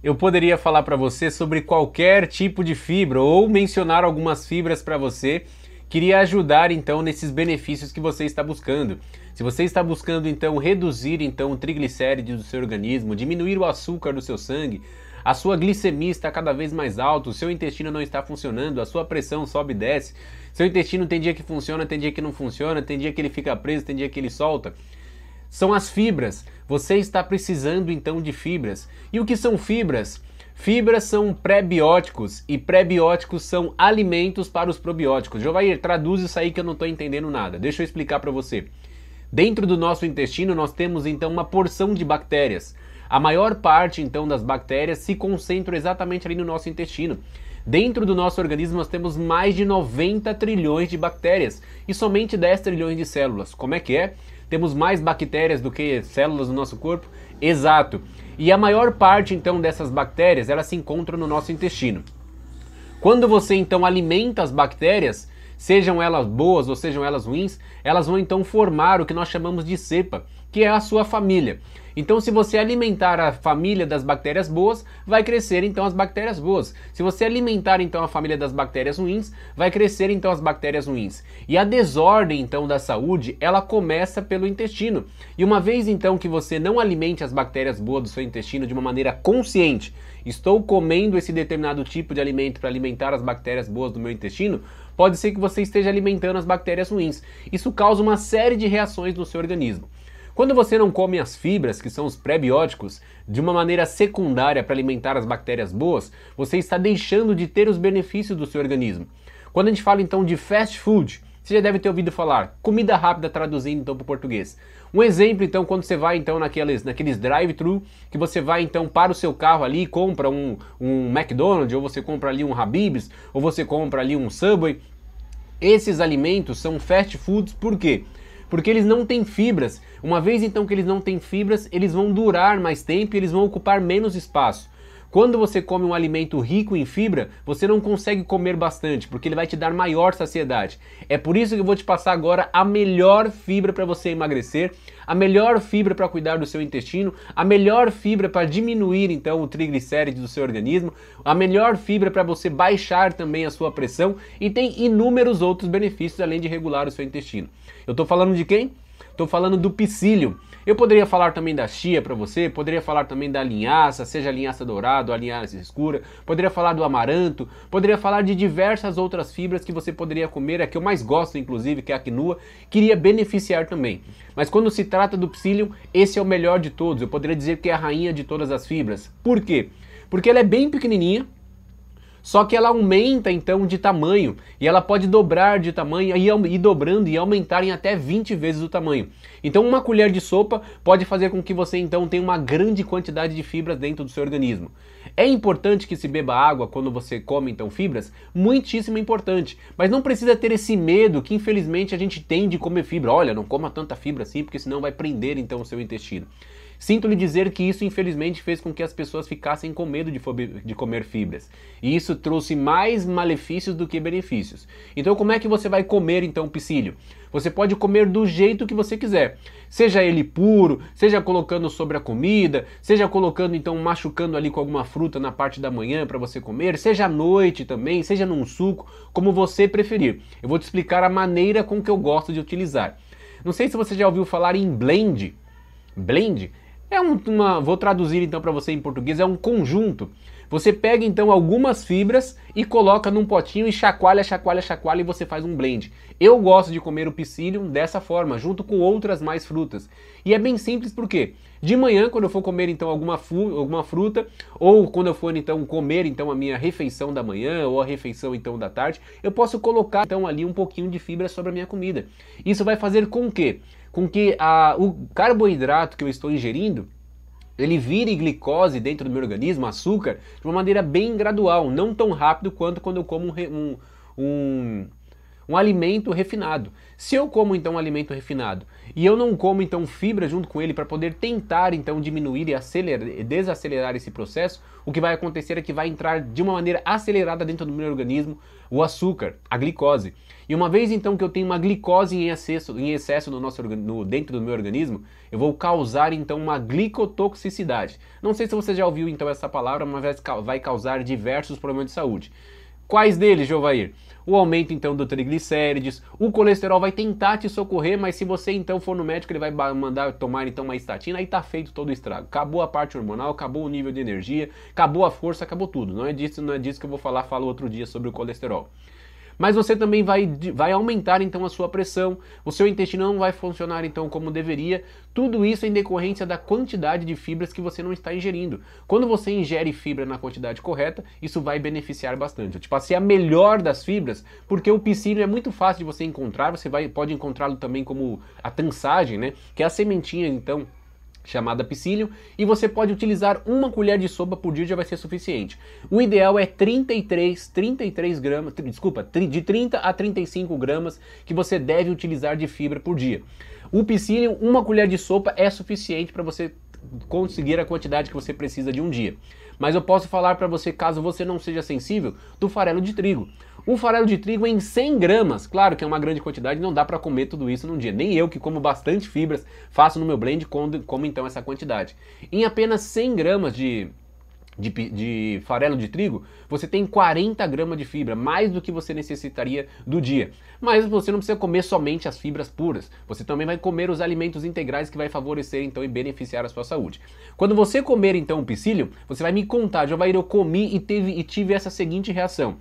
Eu poderia falar para você sobre qualquer tipo de fibra ou mencionar algumas fibras para você que iria ajudar então nesses benefícios que você está buscando. Se você está buscando então reduzir então o triglicérides do seu organismo, diminuir o açúcar do seu sangue, a sua glicemia está cada vez mais alta, o seu intestino não está funcionando, a sua pressão sobe e desce, seu intestino tem dia que funciona, tem dia que não funciona, tem dia que ele fica preso, tem dia que ele solta. São as fibras. Você está precisando então de fibras. E o que são fibras? Fibras são pré-bióticos e pré-bióticos são alimentos para os probióticos. Jovair, traduz isso aí que eu não estou entendendo nada. Deixa eu explicar para você. Dentro do nosso intestino nós temos então uma porção de bactérias. A maior parte então das bactérias se concentra exatamente ali no nosso intestino. Dentro do nosso organismo nós temos mais de 90 trilhões de bactérias e somente 10 trilhões de células. Como é que é? Temos mais bactérias do que células no nosso corpo? Exato. E a maior parte então dessas bactérias, elas se encontram no nosso intestino. Quando você então alimenta as bactérias, sejam elas boas ou sejam elas ruins, elas vão então formar o que nós chamamos de cepa, que é a sua família. Então, se você alimentar a família das bactérias boas, vai crescer então as bactérias boas. Se você alimentar então a família das bactérias ruins, vai crescer então as bactérias ruins. E a desordem então da saúde, ela começa pelo intestino. E uma vez então que você não alimente as bactérias boas do seu intestino de uma maneira consciente, estou comendo esse determinado tipo de alimento para alimentar as bactérias boas do meu intestino, pode ser que você esteja alimentando as bactérias ruins. Isso causa uma série de reações no seu organismo. Quando você não come as fibras, que são os pré-bióticos, de uma maneira secundária para alimentar as bactérias boas, você está deixando de ter os benefícios do seu organismo. Quando a gente fala então de fast food, você já deve ter ouvido falar, comida rápida traduzindo então para o português. Um exemplo então, quando você vai então naqueles drive-thru, que você vai então para o seu carro ali e compra um McDonald's, ou você compra ali um Habib's, ou você compra ali um Subway. Esses alimentos são fast foods, por quê? Porque eles não têm fibras. Uma vez então que eles não têm fibras, eles vão durar mais tempo e eles vão ocupar menos espaço. Quando você come um alimento rico em fibra, você não consegue comer bastante, porque ele vai te dar maior saciedade. É por isso que eu vou te passar agora a melhor fibra para você emagrecer, a melhor fibra para cuidar do seu intestino, a melhor fibra para diminuir então o triglicérides do seu organismo, a melhor fibra para você baixar também a sua pressão e tem inúmeros outros benefícios além de regular o seu intestino. Eu estou falando de quem? Estou falando do psyllium. Eu poderia falar também da chia para você, poderia falar também da linhaça, seja a linhaça dourada ou a linhaça escura, poderia falar do amaranto, poderia falar de diversas outras fibras que você poderia comer, a que eu mais gosto inclusive, que é a quinoa, queria beneficiar também. Mas quando se trata do psyllium, esse é o melhor de todos, eu poderia dizer que é a rainha de todas as fibras. Por quê? Porque ela é bem pequenininha, só que ela aumenta então de tamanho e ela pode dobrar de tamanho e ir dobrando e aumentar em até 20 vezes o tamanho. Então uma colher de sopa pode fazer com que você então tenha uma grande quantidade de fibras dentro do seu organismo. É importante que se beba água quando você come então fibras? Muitíssimo importante, mas não precisa ter esse medo que infelizmente a gente tem de comer fibra. Olha, não coma tanta fibra assim porque senão vai prender então o seu intestino. Sinto lhe dizer que isso infelizmente fez com que as pessoas ficassem com medo de comer fibras. E isso trouxe mais malefícios do que benefícios. Então como é que você vai comer então o psyllium? Você pode comer do jeito que você quiser. Seja ele puro, seja colocando sobre a comida, seja colocando então machucando ali com alguma fruta na parte da manhã para você comer, seja à noite também, seja num suco, como você preferir. Eu vou te explicar a maneira com que eu gosto de utilizar. Não sei se você já ouviu falar em blend. Blend? Vou traduzir então para você em português, é um conjunto. Você pega então algumas fibras e coloca num potinho e chacoalha, chacoalha, chacoalha e você faz um blend. Eu gosto de comer o psyllium dessa forma, junto com outras mais frutas. E é bem simples porque de manhã, quando eu for comer então alguma fruta, ou quando eu for então comer então a minha refeição da manhã ou a refeição então da tarde, eu posso colocar então ali um pouquinho de fibra sobre a minha comida. Isso vai fazer com que o carboidrato que eu estou ingerindo, ele vire glicose dentro do meu organismo, açúcar, de uma maneira bem gradual, não tão rápido quanto quando eu como um alimento refinado. Se eu como então um alimento refinado e eu não como então fibra junto com ele para poder tentar então diminuir e desacelerar esse processo, o que vai acontecer é que vai entrar de uma maneira acelerada dentro do meu organismo o açúcar, a glicose. E uma vez então que eu tenho uma glicose em excesso dentro do meu organismo, eu vou causar então uma glicotoxicidade. Não sei se você já ouviu então essa palavra, mas vai causar diversos problemas de saúde. Quais deles, Jovair? O aumento então do triglicérides, o colesterol vai tentar te socorrer, mas se você então for no médico, ele vai mandar tomar então uma estatina, aí tá feito todo o estrago. Acabou a parte hormonal, acabou o nível de energia, acabou a força, acabou tudo. Não é disso que eu vou falo outro dia sobre o colesterol. Mas você também vai aumentar então a sua pressão, o seu intestino não vai funcionar então como deveria, tudo isso em decorrência da quantidade de fibras que você não está ingerindo. Quando você ingere fibra na quantidade correta, isso vai beneficiar bastante. Eu te passei a melhor das fibras, porque o psyllium é muito fácil de você encontrar, pode encontrá-lo também como a tansagem, né? Que é a sementinha então chamada psyllium, e você pode utilizar uma colher de sopa por dia, já vai ser suficiente. O ideal é 33 gramas, de 30 a 35 gramas que você deve utilizar de fibra por dia. O psyllium, uma colher de sopa é suficiente para você conseguir a quantidade que você precisa de um dia. Mas eu posso falar para você, caso você não seja sensível, do farelo de trigo. Um farelo de trigo em 100 gramas, claro que é uma grande quantidade, não dá para comer tudo isso num dia. Nem eu, que como bastante fibras, faço no meu blend, como então essa quantidade. Em apenas 100 gramas de farelo de trigo, você tem 40 gramas de fibra, mais do que você necessitaria do dia. Mas você não precisa comer somente as fibras puras, você também vai comer os alimentos integrais que vai favorecer então e beneficiar a sua saúde. Quando você comer então o psyllium, você vai me contar, Jovair, eu comi e tive essa seguinte reação.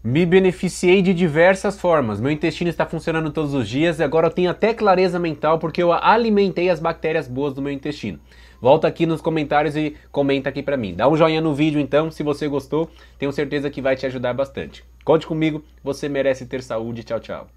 Me beneficiei de diversas formas, meu intestino está funcionando todos os dias e agora eu tenho até clareza mental porque eu alimentei as bactérias boas do meu intestino. Volta aqui nos comentários e comenta aqui pra mim. Dá um joinha no vídeo então, se você gostou, tenho certeza que vai te ajudar bastante. Conte comigo, você merece ter saúde. Tchau, tchau.